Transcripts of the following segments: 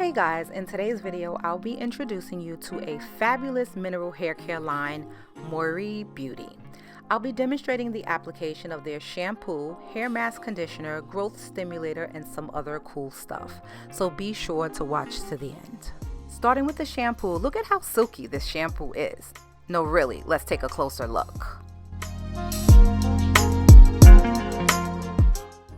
Hey guys, in today's video, I'll be introducing you to a fabulous mineral hair care line, Moerie Beauty. I'll be demonstrating the application of their shampoo, hair mask conditioner, growth stimulator, and some other cool stuff. So be sure to watch to the end. Starting with the shampoo, look at how silky this shampoo is. No, really, let's take a closer look.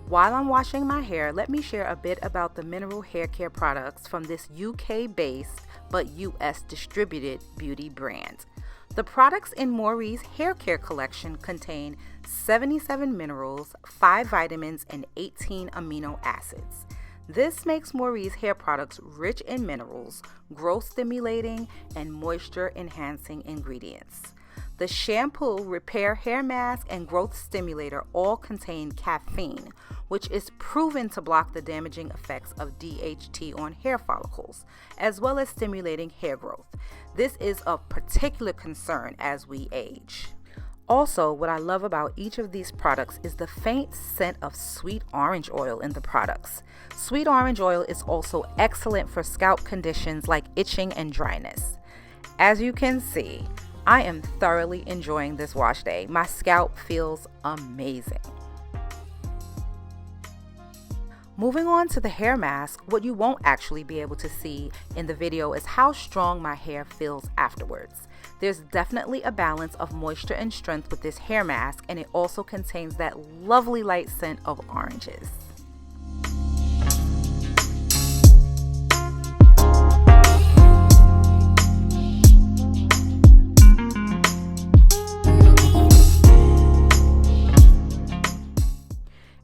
While I'm washing my hair, let me share a bit about the mineral hair care products from this UK-based but US distributed beauty brand. The products in Moerie's hair care collection contain 77 minerals, 5 vitamins, and 18 amino acids. This makes Moerie's hair products rich in minerals, growth stimulating, and moisture enhancing ingredients. The shampoo, repair hair mask, and growth stimulator all contain caffeine, which is proven to block the damaging effects of DHT on hair follicles, as well as stimulating hair growth. This is of particular concern as we age. Also, what I love about each of these products is the faint scent of sweet orange oil in the products. Sweet orange oil is also excellent for scalp conditions like itching and dryness. As you can see, I am thoroughly enjoying this wash day. My scalp feels amazing. Moving on to the hair mask, what you won't actually be able to see in the video is how strong my hair feels afterwards. There's definitely a balance of moisture and strength with this hair mask, and it also contains that lovely light scent of oranges.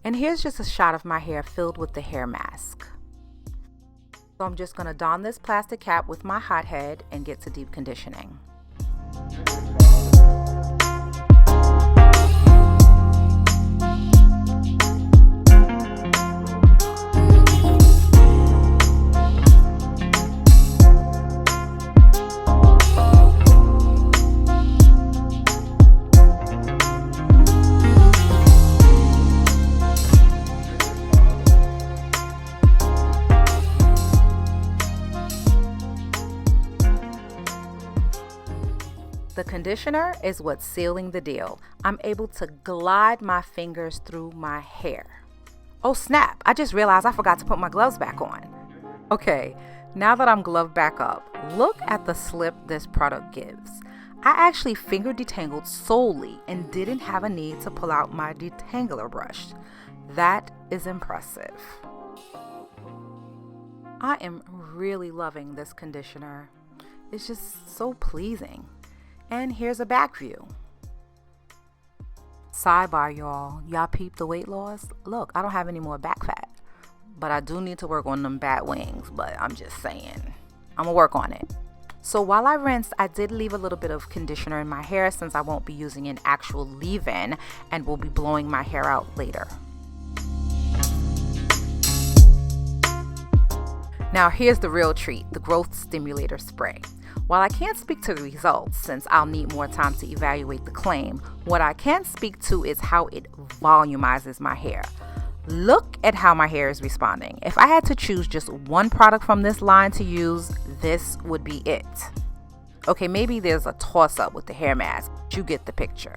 And here's just a shot of my hair filled with the hair mask. So I'm just going to don this plastic cap with my hot head and get to deep conditioning. The conditioner is what's sealing the deal. I'm able to glide my fingers through my hair. Oh snap, I just realized I forgot to put my gloves back on. Okay, now that I'm gloved back up, look at the slip this product gives. I actually finger detangled solely and didn't have a need to pull out my detangler brush. That is impressive. I am really loving this conditioner. It's just so pleasing. And here's a back view. Sidebar, y'all peep the weight loss? Look, I don't have any more back fat, but I do need to work on them bat wings, but I'm just saying, I'm gonna work on it. So while I rinsed, I did leave a little bit of conditioner in my hair since I won't be using an actual leave-in and will be blowing my hair out later. Now here's the real treat, the growth stimulator spray. While I can't speak to the results since I'll need more time to evaluate the claim, what I can speak to is how it volumizes my hair. Look at how my hair is responding. If I had to choose just one product from this line to use, this would be it. Okay, maybe there's a toss-up with the hair mask, but you get the picture.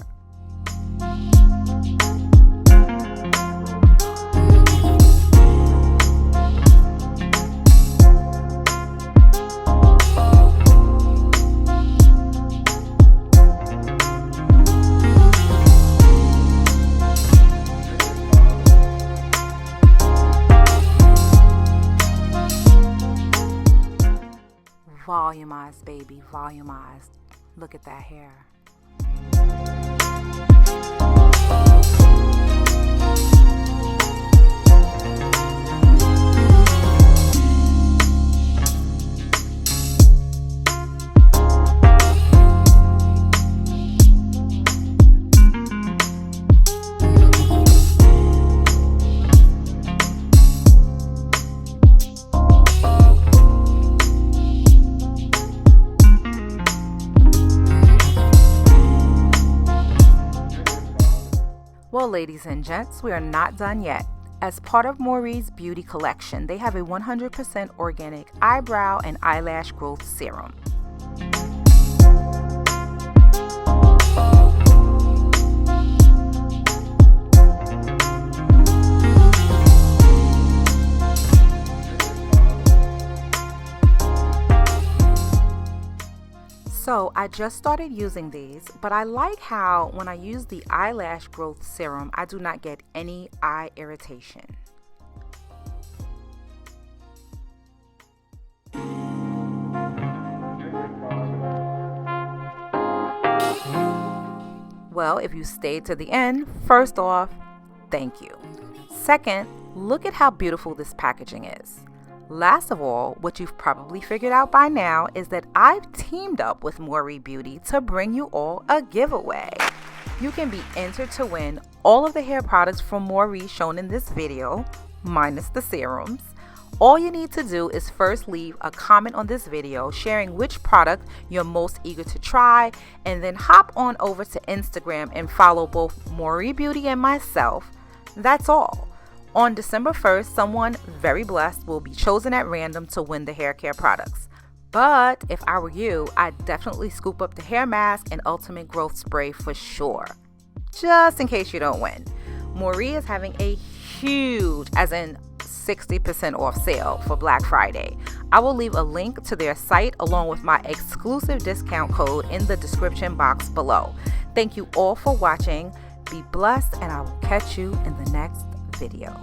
Volumized, baby, volumized. Look at that hair. Well, ladies and gents, we are not done yet. As part of Moerie's beauty collection, they have a 100% organic eyebrow and eyelash growth serum. So I just started using these, but I like how when I use the eyelash growth serum, I do not get any eye irritation. Well, if you stayed to the end, first off, thank you. Second, look at how beautiful this packaging is. Last of all, what you've probably figured out by now is that I've teamed up with Moerie Beauty to bring you all a giveaway. You can be entered to win all of the hair products from Moerie shown in this video, minus the serums. All you need to do is first leave a comment on this video sharing which product you're most eager to try, and then hop on over to Instagram and follow both Moerie Beauty and myself. That's all. On December 1st, someone very blessed will be chosen at random to win the hair care products. But if I were you, I'd definitely scoop up the hair mask and ultimate growth spray for sure, just in case you don't win. Moerie is having a huge, as in 60% off sale for Black Friday. I will leave a link to their site along with my exclusive discount code in the description box below. Thank you all for watching. Be blessed, and I will catch you in the next video.